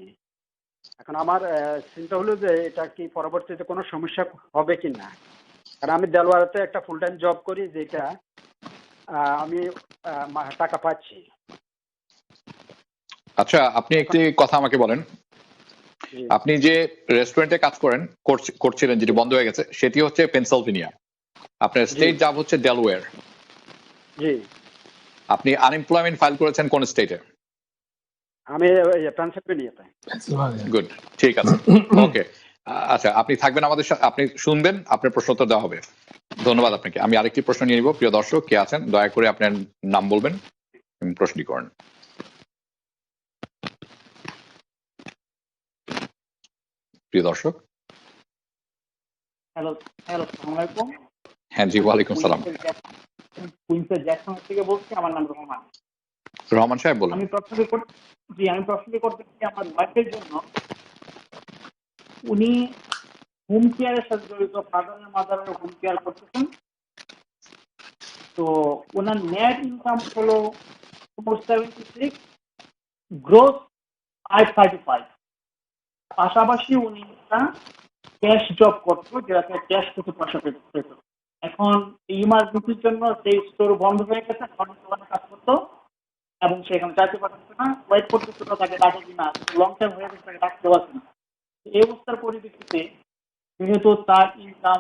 এখন আমার চিন্তা হলো যে এটা কি পরবর্তীতে কোনো সমস্যা হবে কি না, কারণ আমি দেলোয়ারেতে একটা ফুল টাইম জব করি যেটা আমি টাকা পাচ্ছি। আচ্ছা, আপনি একটি কথা আমাকে বলেন, আপনি যে রেস্টুরেন্টে কাজ করছিলেন যেটি বন্ধ হয়ে গেছে সেটি হচ্ছে পেনসিলভেনিয়া, আপনার স্টেট জব হচ্ছে ডেলওয়্যার। জি। আপনি আনএমপ্লয়মেন্ট ফাইল করেছেন কোন স্টেটে? আমি পেনসিলভেনিয়াতে। গুড, ঠিক আছে, ওকে। আচ্ছা, আপনি থাকবেন আমাদের সাথে, আপনি শুনবেন, আপনার প্রশ্ন উত্তর দেওয়া হবে। ধন্যবাদ আপনাকে। আমি আরেকটি প্রশ্ন নিয়ে নিব। প্রিয় দর্শক, কে আছেন দয়া করে আপনার নাম বলবেন এবং প্রশ্নটি করেন। প্রিয় দর্শক। হ্যালো, আসসালামু আলাইকুম। হ্যাঁ জি, ওয়ালাইকুম সালাম। কুইন্সের জ্যাকসন থেকে বলছি, আমার নাম রহমান। রহমান সাহেব বলুন। আমি প্রশ্নটি করতে চাই আমার ওয়াইফের জন্য। উনি হোম কেয়ারের সাথে জড়িত, ফাদারের মাদারের হোম কেয়ার করতেছেন। তো ওনার নেট ইনকাম হলো 476, গ্রোথ 535। পাশাপাশি উনি একটা ক্যাশ জব করতো, যেটাতে ক্যাশ থেকে পয়সা পেত। এখন ইমার্জেন্সির জন্য সেই স্টোর বন্ধ হয়ে গেছে, অনেক দোকানে কাজ করতো এবং সেখানে চাইতে পারছে না, ওয়েট করতেছিল তাকে ডাকে কিনা, লং টাইম হয়ে গেছে তাকে ডাকতে পারছে না। এই অবস্থার পরিপ্রেক্ষিতে যেহেতু তার ইনকাম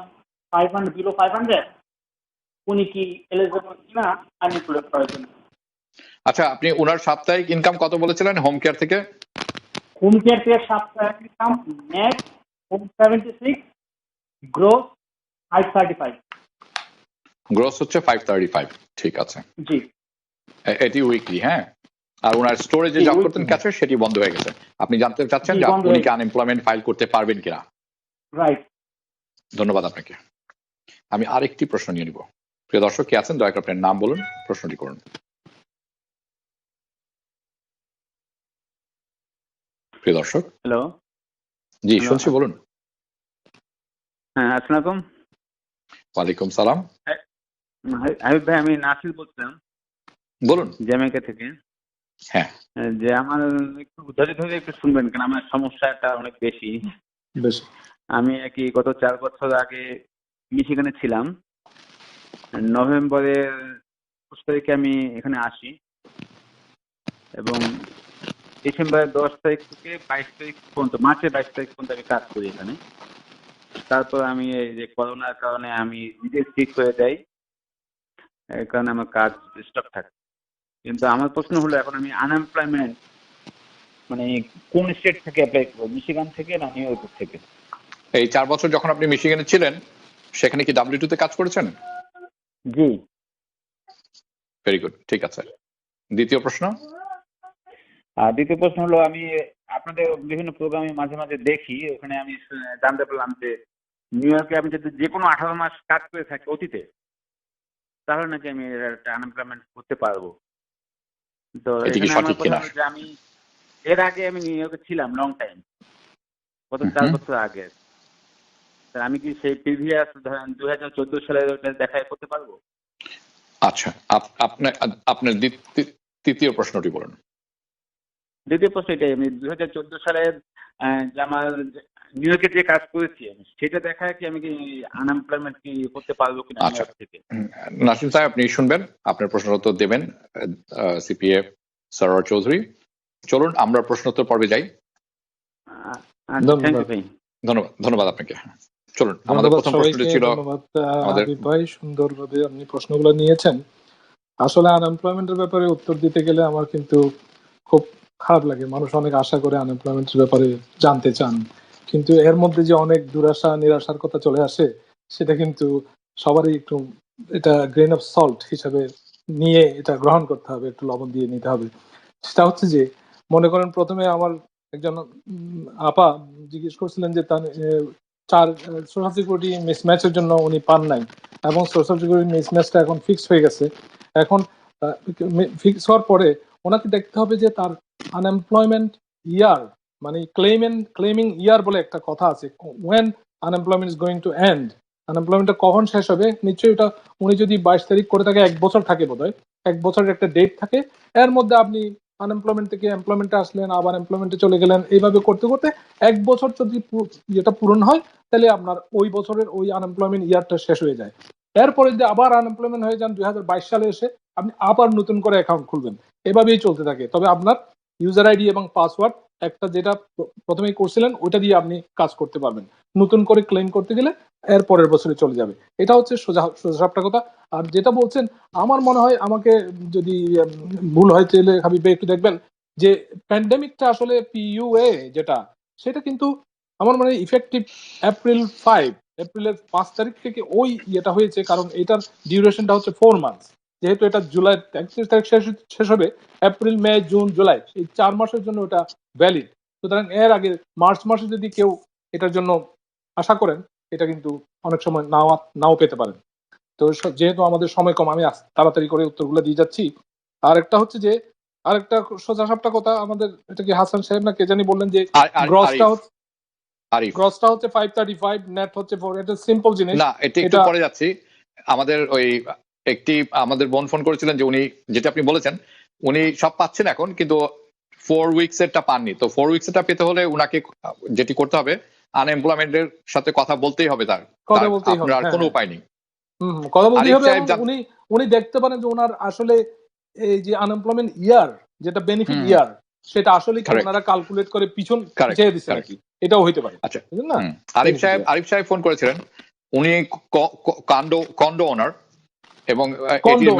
500 বিলো 500, উনি কি এলিজিবল কিনা আনএমপ্লয়েড করার জন্য। আচ্ছা, আপনি ওনার সাপ্তাহিক ইনকাম কত বলেছিলেন হোম কেয়ার থেকে? হোম কেয়ার থেকে সাপ্তাহিক ইনকাম নেট 476, গ্রোথ 535। গ্রোস হচ্ছে 535, ঠিক আছে। জি, এটি উইকলি, হ্যাঁ। আর ওনার স্টোরে যে জব করতেন ক্যাশে, সেটি বন্ধ হয়ে গেছে। আপনি জানতে চাচ্ছেন যে উনি কি আনএমপ্লয়মেন্ট ফাইল করতে পারবেন কিনা? রাইট। ধন্যবাদ আপনাকে। আমি আরেকটি প্রশ্ন নিয়ে নিব। প্রিয় দর্শক কে আছেন, দয়া করে আপনার নাম বলুন, প্রশ্নটি করুন। প্রিয় দর্শক। হ্যালো। জি, শুনছি, বলুন। হ্যাঁ, আসসালামু আলাইকুম। ওয়ালাইকুম সালাম। হাবিব ভাই, আমি নাসির বলছিলাম, বলুন। জ্যামাইকা থেকে। হ্যাঁ, যে আমার একটু ধরে ধরে একটু শুনবেন, কারণ আমার সমস্যাটা অনেক বেশি। আমি গত 4 বছর আগে মিশিগানে ছিলাম। নভেম্বরের 25 তারিখে আমি এখানে আসি এবং ডিসেম্বরের 10 তারিখ থেকে 22 তারিখ পর্যন্ত, মার্চের 22 তারিখ পর্যন্ত আমি কাজ করি এখানে। তারপর আমি এই যে করোনার কারণে আমি নিজে ঠিক হয়ে যাই, এই কারণে আমার কাজ স্টপ থাকে। কিন্তু আমার প্রশ্ন হলো, এখন আমি আনএমপ্লয়মেন্ট মানে কোন স্টেট থেকে অ্যাপ্লাই করবো, মিশিগান থেকে না নিউ ইয়র্ক থেকে? এই 4 বছর যখন আপনি মিশিগানে ছিলেন, সেখানে কি W2 তে কাজ করেছেন? জি। ভেরি গুড, ঠিক আছে। দ্বিতীয় প্রশ্ন? দ্বিতীয় প্রশ্ন হলো, আমি আপনাদের বিভিন্ন প্রোগ্রামে মাঝে মাঝে দেখি, ওখানে আমি জানতে পারলাম যে নিউ ইয়র্কে আমি যদি যে কোনো 18 মাস কাজ করে থাকি অতীতে, তাহলে নাকি আমি আনএমপ্লয়মেন্ট করতে পারবো। তো এখানে আমার কথা হলো যে আমি এর আগে আমি নিউ ইয়র্কে ছিলাম লং টাইম, গত 4 বছর আগে। আমি কি সেই প্রিভিয়াস 2014 সালের দেখাই করতে পারবো? আচ্ছা, আপনার তৃতীয় প্রশ্নটি বলুন। দ্বিতীয় প্রশ্ন এটাই, আমি 2014 সালের আমার নিউ ইয়র্কে যে কাজ করেছি আমি, সেটা দেখায় কি আমি কি আনএমপ্লয়মেন্ট কি করতে পারবো কিনা নিউ ইয়র্ক থেকে? নাসিম সাহেব, আপনি শুনবেন, আপনার প্রশ্নের উত্তর দেবেন সিপিএ সরওয়ার চৌধুরী। চলুন আমরা প্রশ্নোত্তর পর্বে যাই। ধন্যবাদ আপনাকে। চলুন, আমাদের প্রথম প্রশ্নটি ছিল। ধন্যবাদ ভাই, সুন্দরভাবে আপনি প্রশ্নগুলো নিয়েছেন। আসলে আনএমপ্লয়মেন্টের ব্যাপারে উত্তর দিতে গেলে আমার কিন্তু খুব খারাপ লাগে। মানুষ অনেক আশা করে আনএমপ্লয়মেন্টের ব্যাপারে জানতে চান, কিন্তু এর মধ্যে যে অনেক দুরাশা নিরাশার কথা চলে আসে, সেটা কিন্তু সবারই একটু এটা গ্রেন অফ সল্ট হিসাবে নিয়ে এটা গ্রহণ করতে হবে, একটু লবণ দিয়ে নিতে হবে। সেটা হচ্ছে যে, মনে করেন প্রথমে আমার একজন আপা জিজ্ঞেস করছিলেন যে তার সোশ্যাল সিকিউরিটি মিসম্যাচের জন্য উনি পান নাই, এবং সোশ্যাল সিকিউরিটি মিসম্যাচটা এখন ফিক্স হয়ে গেছে। এখন ফিক্স হওয়ার পরে ওনাকে দেখতে হবে যে তার আনএমপ্লয়মেন্ট ইয়ার, মানে ক্লেমিং ইয়ার বলে একটা কথা আছে, when unemployment is going to end, আনএমপ্লয়মেন্টটা কখন শেষ হবে। নিশ্চয়ই এটা উনি যদি 22 তারিখ করে থাকে, 1 বছর থাকে বোধহয়, 1 বছরের একটা ডেট থাকে। এর মধ্যে আপনি আনএমপ্লয়মেন্ট থেকে এমপ্লয়মেন্টে আসলেন, আবার এমপ্লয়মেন্টে চলে গেলেন, এইভাবে করতে করতে 1 বছর যদি যেটা পূরণ হয়, তাহলে আপনার ওই বছরের ওই আনএমপ্লয়মেন্ট ইয়ারটা শেষ হয়ে যায়। এরপরে যদি আবার আনএমপ্লয়মেন্ট হয়ে যান 2022 সালে এসে, আপনি আবার নতুন করে অ্যাকাউন্ট খুলবেন, এভাবেই চলতে থাকে। তবে আপনার ইউজার আইডি এবং পাসওয়ার্ড একটা যেটা প্রথমেই করছিলেন ওইটা দিয়ে আপনি কাজ করতে পারবেন। নতুন করে ক্লেম করতে গেলে এর পরের বছরে চলে যাবে। এটা হচ্ছে সোজা কথা। আর যেটা বলছেন, আমার মনে হয়, আমাকে যদি ভুল হয় তাহলে হাবিব ভাই একটু দেখবেন, যে প্যান্ডেমিকটা আসলে পিইউএ যেটা, সেটা কিন্তু আমার মনে হয় ইফেক্টিভ এপ্রিলের 5 তারিখ থেকে ওই ইয়েটা হয়েছে, কারণ এটার ডিউরেশনটা হচ্ছে 4 মান্থস। যেহেতু এটা জুলাই 31 তারিখ শেষ হবে, এপ্রিল মে জুন জুলাই এই 4 মাসের জন্য এটা ভ্যালিড। সুতরাং এর আগে মার্চ মাসে যদি কেউ এটার জন্য আশা করেন, এটা কিন্তু অনেক সময় নাও পেতে পারেন। তো যেহেতু আমাদের সময় কম, আমি তাড়াতাড়ি করে উত্তরগুলো দিয়ে যাচ্ছি। আর একটা হচ্ছে যে, আরেকটা সোজা সাপটা কথা, আমাদের এটা কি হাসান সাহেব না কে জানি বললেন যে গ্রসটা হচ্ছে আরিফ গ্রসটা হচ্ছে 535, নেট হচ্ছে 4। এটা সিম্পল জিনিস। না, এটা একটু পরে যাচ্ছি। আমাদের ওই আমাদের বোন ফোন করেছিলেন যে উনি যেটা আপনি বলেছেন উনি সব পাচ্ছেন এখন, কিন্তু 4 উইকস এরটা পাননি। তো 4 উইকস এরটা পেতে হলে উনাকে যেটি করতে হবে, আনএমপ্লয়মেন্টের সাথে কথা বলতেই হবে, তার কথা বলতেই হবে, আর কোনো উপায় নেই। কথা বলতেই হবে। আরিফ সাহেব উনি দেখতে পারেন যে ওনার আসলে এই যে আনএমপ্লয়মেন্ট ইয়ার, যেটা বেনিফিট ইয়ার, সেটা আসলে কি ওনারা ক্যালকুলেট করে পিছিয়ে দিচ্ছে নাকি, এটাও হইতে পারে। আচ্ছা, বুঝলেন না? আরিফ সাহেব ফোন করেছিলেন, উনি কন্ডো ওনার, এবং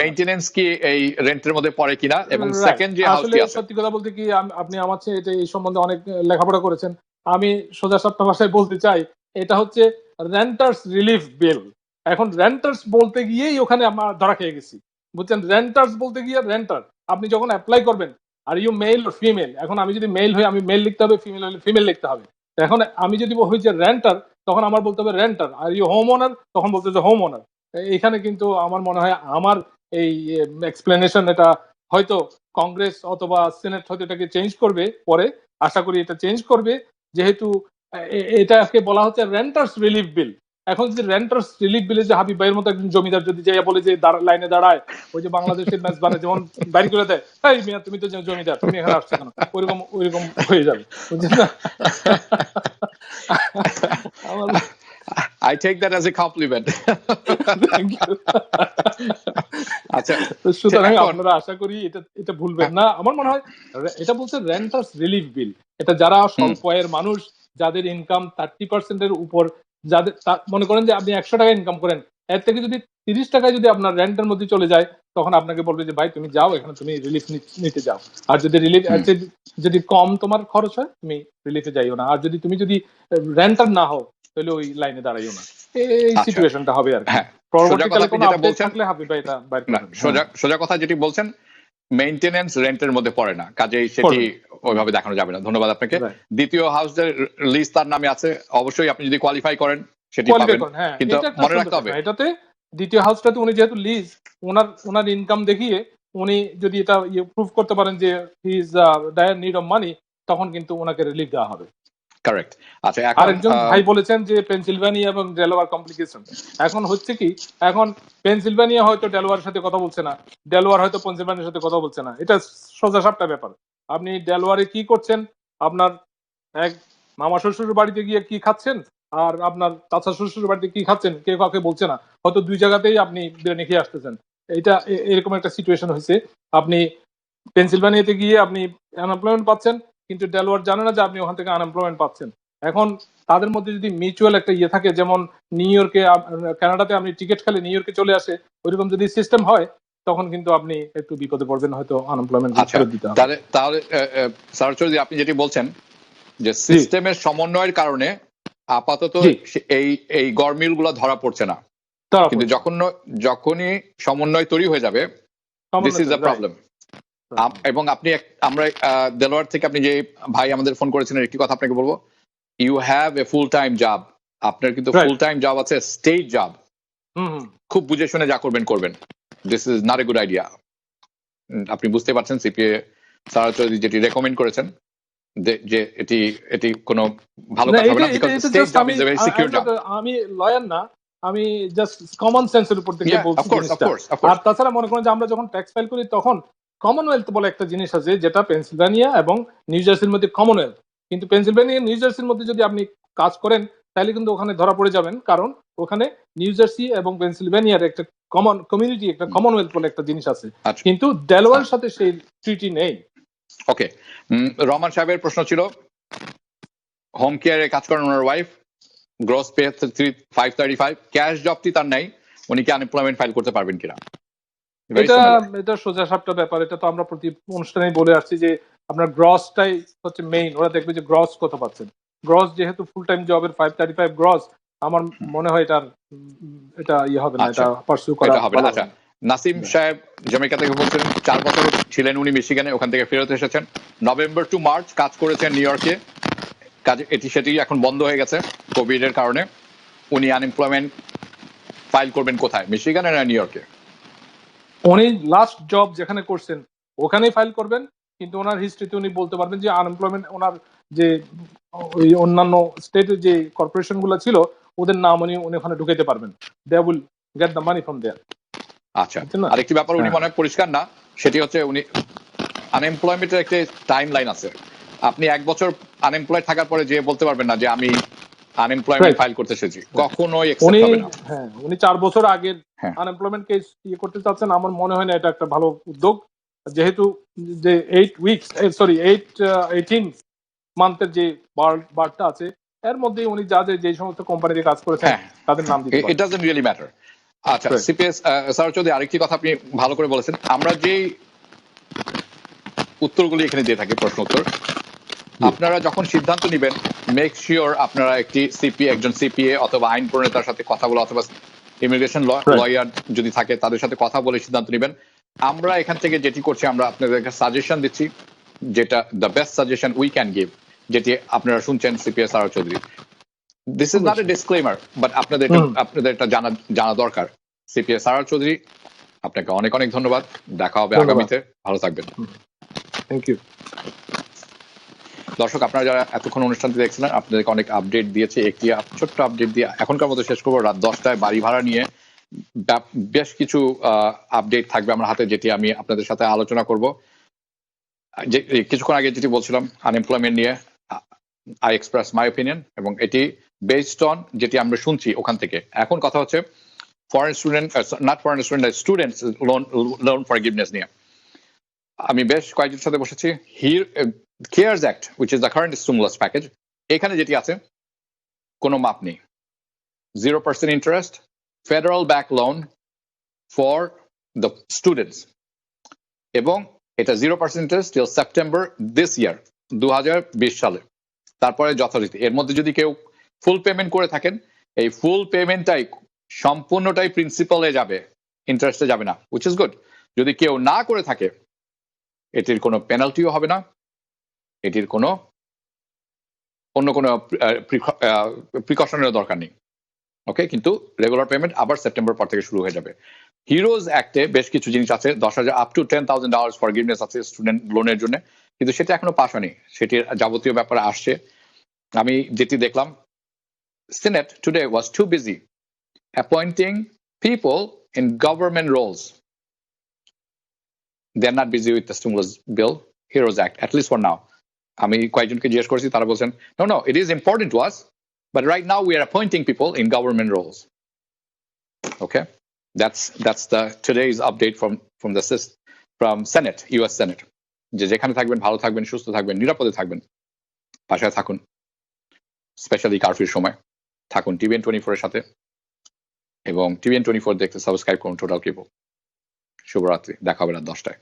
মেইনটেনেন্স কি এই রেন্টের মধ্যে পড়ে কিনা, এবং সেকেন্ড যে হাউসটি আছে। সত্যি কথা বলতে কি, আপনি আমার চেয়ে এটা এই সম্বন্ধে অনেক লেখাপড়া করেছেন। আমি সোজা সাপটা ভাষায় বলতে চাই, এটা হচ্ছে রেন্টার্স রিলিফ বিল। এখন রেন্টার্স বলতে গিয়েই ওখানে আমরা ধরা খেয়ে গেছি, বুঝছেন? রেন্টার্স বলতে গিয়ে রেন্টার, আপনি যখন অ্যাপ্লাই করবেন আর ইউ মেল ও ফিমেল, এখন আমি যদি মেল হই আমি মেল লিখতে হবে, ফিমেল হলে ফিমেল লিখতে হবে। এখন আমি যদি হই যে রেন্টার, তখন আমার বলতে হবে রেন্টার। আর ইউ হোম ওনার, তখন বলতে হবে হোম ওনার। এখানে কিন্তু আমার মনে হয় আমার এই এক্সপ্লেনেশন, এটা হয়তো কংগ্রেস অথবা সিনেট হয়তো এটাকে চেঞ্জ করবে পরে, আশা করি এটা চেঞ্জ করবে, যেহেতু এটাকে বলা হচ্ছে রেন্টার্স রিলিফ বিল। এখন যদি রেন্টার্স রিলিফ বিলে যে হাবিব ভাইয়ের মতো একজন জমিদার যদি যাইয়া বলে যে লাইনে দাঁড়ায়, ওই যে বাংলাদেশের ম্যাচ বানে যেমন বাড়ি করে দেয়, এই মিয়া তুমি তো জমিদার, তুমি এখানে আসছো কেন, ওইরকম হয়ে যাবে, বুঝছেন না? I take that as a compliment. আচ্ছা, সুতরাং আপনারা আশা করি এটা ভুলবেন না। আমার মনে হয় এটা বলছে রেন্টার্স রিলিফ বিল। এটা যারা স্বল্প আয়ের মানুষ, যাদের ইনকাম 30% এর উপর, যাদের মনে করেন যে আপনি 100 টাকা ইনকাম করেন, এর থেকে যদি 30 টাকায় যদি আপনার রেন্টের মধ্যে চলে যায়, তখন আপনাকে বলবে যে ভাই তুমি যাও, এখানে তুমি রিলিফ নিতে যাও। আর যদি রিলিফ যদি কম তোমার খরচ হয়, তুমি রিলিফে যাইও না। আর তুমি যদি রেন্টার না হও, তাহলে ওই লাইনে দাঁড়াইও না। এই সিচুয়েশনটা হবে আর কি। পরবর্তীকালে কোনো আপডেট থাকলে হাবিব ভাই এটা বাইর করবেন। সোজা কথা যেটি বলছেন, মেইনটেনেন্স রেন্টের মধ্যে পড়ে না, কাজেই সেটি ওইভাবে দেখানো যাবে না। ধন্যবাদ আপনাকে। দ্বিতীয় হাউসের লিস্ট তার নামে আছে, অবশ্যই আপনি যদি কোয়ালিফাই করেন সেটি পাবেন, কিন্তু মনে রাখতে হবে এটাতে দ্বিতীয় হাউসটাতে উনি যেহেতু লিজ, ওনার ইনকাম দেখিয়ে উনি যদি এটা প্রুভ করতে পারেন যে he is dire need of money, তখন কিন্তু ওনাকে রিলিফ দেওয়া হবে। কারেক্ট। আচ্ছা, আরেকজন ভাই বলেছেন যে পেনসিলভানিয়া এবং ডেলাওয়ার কমপ্লিকেশন। এখন হচ্ছে কি, এখন পেনসিলভানিয়া হয়তো ডেলাওয়ারের সাথে কথা বলছে না, ডেলাওয়ার হয়তো পেনসিলভানিয়ার সাথে কথা বলছে না। এটা সোজা সাপটা ব্যাপার। আপনি ডেলাওয়ারে কি করছেন, আপনার এক মামা শ্বশুর বাড়িতে গিয়ে কি খাচ্ছেন, আর আপনার চাচা শ্বশুর বাড়িতে কি খাচ্ছেন, কেউ কাউকে বলছে না। হয়তো দুই জায়গাতেই আপনি বিরিয়ানি খেয়ে আসতেছেন। এটা এরকম একটা সিচুয়েশন হয়েছে। আপনি পেনসিলভানিয়াতে গিয়ে আপনি আনএমপ্লয়মেন্ট পাচ্ছেন, কিন্তু ডেলাওয়ার জানে না যে আপনি ওখান থেকে আনএমপ্লয়মেন্ট পাচ্ছেন। এখন তাদের মধ্যে যদি মিউচুয়াল একটা ইয়ে থাকে, যেমন নিউ ইয়র্কে, কানাডাতে আপনি টিকিট খেলে নিউ ইয়র্কে চলে আসে, ওইরকম যদি সিস্টেম হয়, তখন কিন্তু আপনি একটু বিপদে পড়বেন, হয়তো আনএমপ্লয়মেন্ট ফেরত দিতে হবে। তাহলে স্যার চৌধুরী, আপনি যেটি বলছেন যে সিস্টেমের সমন্বয়ের কারণে আপাতত এই গরমিল গুলো ধরা পড়ছে না, কিন্তু যখনই সমন্বয় তৈরি হয়ে যাবে, দিস ইজ দ্য প্রবলেম। এবং আমরা দেলোয়ার থেকে আপনি যে ভাই আমাদের ফোন করেছিলেন, একটি কথা আপনাকে বলবো, you have a full time job. আপনার কিন্তু ফুল টাইম জব আছে, স্টেট জব। খুব বুঝে শুনে যা করবেন। This is not a good idea. আপনি বুঝতে পারছেন সিপিএ স্যার চৌধুরী যেটি রেকমেন্ড করেছেন, যে এটি কোনো ভালো কথা হবে না, because state job is a very secure job. আমি লয়ার না, আমি জাস্ট কমন সেন্সের উপর থেকে বলছি। আর তাছাড়া মনে করেন যে আমরা যখন ট্যাক্স ফাইল করি, তখন কমনওয়েলথ বলে একটা জিনিস আছে, যেটা পেনসিলভানিয়া এবং নিউ জার্সির মধ্যে কমনওয়েলথ। কিন্তু পেনসিলভানিয়া নিউ জার্সির মধ্যে যদি আপনি কাজ করেন, তাহলে কিন্তু ওখানে ধরা পড়ে যাবেন, কারণ ওখানে নিউ জার্সি এবং পেনসিলভানিয়ার একটা কমন কমিউনিটি, একটা কমনওয়েলথ বলে একটা জিনিস আছে, কিন্তু ডেলাওয়ারের সাথে সেই ট্রিটি নেই। ওকে, রহমান সাহেবের প্রশ্ন ছিল, হোম কেয়ারে কাজ করেন ওনার ওয়াইফ, গ্রস পে 535, ক্যাশ জবটি তার নাই, উনি কি আনএমপ্লয়মেন্ট ফাইল করতে পারবেন কিনা? এটা সোজা সাপটা ব্যাপার। এটা তো আমরা প্রতি অনুষ্ঠানে বলে আসছি যে আপনার গ্রসটাই হচ্ছে মেইন। ওরা দেখবে যে গ্রস কত পাচ্ছেন। গ্রস যেহেতু ফুল টাইম জবের 535 গ্রস, আমার মনে হয় এটা ইয়ে হবে না, এটা পারসু করা হবে না। আচ্ছা, নাসিম সাহেব জামাইকা থেকে বলছিলেন 4 বছর ছিলেন উনি মিশিগানে, ওখান থেকে ফেরত এসেছেন, নভেম্বর টু মার্চ কাজ করেছেন নিউ ইয়র্কে, কাজে সেটি এখন বন্ধ হয়ে গেছে কোভিড এর কারণে। উনি আনএমপ্লয়মেন্ট ফাইল করবেন কোথায়, মিশিগানে না নিউ ইয়র্কে? উনি লাস্ট জব যেখানে করছেন ওখানেই ফাইল করবেন, কিন্তু ওনার হিস্ট্রিতে উনি বলতে পারবেন যে আনএমপ্লয়মেন্ট, ওনার যে ওই অন্যান্য স্টেটের যে কর্পোরেশন গুলো ছিল ওদের নাম উনি ওখানে ঢুকাইতে পারবেন। They will get the money from there. আচ্ছা, আরেকটি ব্যাপার উনি মনে হয় পরিষ্কার না, সেটি হচ্ছে উনি আনএমপ্লয়মেন্টের একটা টাইম লাইন আছে। আপনি 1 বছর আনএমপ্লয়েড থাকার পরে যে বলতে পারবেন না যে আমি আনএমপ্লয়মেন্ট ফাইল করতে এসেছি, কখনোই অ্যাকসেপ্ট হবে না। হ্যাঁ, উনি 4 বছর আগের আনএমপ্লয়মেন্ট কেস করতে চাচ্ছেন, আমার মনে হয় না এটা একটা ভালো উদ্যোগ, যেহেতু যে 18 মান্থের যে বারটা আছে এর মধ্যে উনি যে সমস্ত কোম্পানিতে কাজ করেছেন তাদের নাম দিতে পারেন। It doesn't really matter. আচ্ছা, সিপিএস স্যার চৌধুরী আরেকটি কথা আপনি ভালো করে বলেছেন, আমরা যে উত্তরগুলি এখানে দিয়ে থাকি, প্রশ্ন উত্তর, আপনারা যখন সিদ্ধান্ত নেবেন মেক শিওর আপনারা একজন সিপিএ অথবা আইন প্রণেতার সাথে কথা বলে, অথবা ইমিগ্রেশন লয়ার যদি থাকে তাদের সাথে কথা বলে সিদ্ধান্ত নেবেন। আমরা এখান থেকে যেটি করছি, আমরা আপনাদেরকে সাজেশন দিচ্ছি, যেটা the best suggestion we can give, যেটি আপনারা শুনছেন CPS Sarwar Chowdhury. This is not A disclaimer, but আপনাদের এটা জানা দরকার। সিপিএস সারওয়ার চৌধুরী, আপনাকে অনেক অনেক ধন্যবাদ। দেখা হবে আগামীতে, ভালো থাকবেন। Thank you. দর্শক, আপনারা যারা এতক্ষণ অনুষ্ঠানটি দেখছিলেন, আপনাদেরকে অনেক আপডেট দিয়েছে। একটি ছোট্ট আপডেট দিয়ে এখনকার মতো শেষ করবো। রাত 10টায় বাড়ি ভাড়া নিয়ে বেশ কিছু আপডেট থাকবে আমার হাতে, যেটি আমি আপনাদের সাথে আলোচনা করব। যে কিছুক্ষণ আগে যেটি বলছিলাম আনএমপ্লয়মেন্ট নিয়ে, আই এক্সপ্রেস মাই ওপিনিয়ন, এবং এটি বেসড অন যেটি আমরা শুনছি ওখান থেকে। এখন কথা হচ্ছে স্টুডেন্টস লোন ফরগিভনেস নিয়ে। আমি বেশ কয়েকজনের সাথে বসেছি। CARES Act, which is the current stimulus package, এখানে যেটি আছে কোনো মাপ নেই। 0% interest, federal back loan for the students, এবং এটা 0% interest till September this year, 2020 সালে। তারপরে যথারীতি এর মধ্যে যদি কেউ ফুল পেমেন্ট করে থাকেন, এই ফুল পেমেন্টটাই সম্পূর্ণটাই প্রিন্সিপালে যাবে, ইন্টারেস্টে যাবে না, which is good. যদি কেউ না করে থাকে, এটির কোনো পেনাল্টিও হবে না, এটির অন্য কোনো প্রিকশনের দরকার নেই। ওকে, কিন্তু রেগুলার পেমেন্ট আবার সেপ্টেম্বর পর থেকে শুরু হয়ে যাবে। হিরোজ অ্যাক্টে বেশ কিছু জিনিস আছে, 10,000 আপ টু $10,000 ফরগিভনেস আছে স্টুডেন্ট লোনের জন্য, কিন্তু সেটা এখনো পাস হয়নি, সেটির যাবতীয় ব্যাপারে আসছে। আমি যেটি দেখলাম, Senate today was too busy appointing people in government roles. They're not busy with the stimulus bill, HEROES Act, at least for now. আমি কয়েকজনকে জিজ্ঞেস করেছি, তারা বলছেন no, it is important to us, but right now we are appointing people in government roles. Okay, that's the today's update from Senate, US Senate. যেখানে থাকবেন ভালো থাকবেন, সুস্থ থাকবেন, নিরাপদে থাকবেন, বাসায় থাকুন, স্পেশালি কারফিউর সময় থাকুন TBN 24 এর সাথে, এবং TBN 24 দেখতে সাবস্ক্রাইব করুন টোটাল কেবল। শুভরাত্রি, দেখা হবে রাত 10টায়।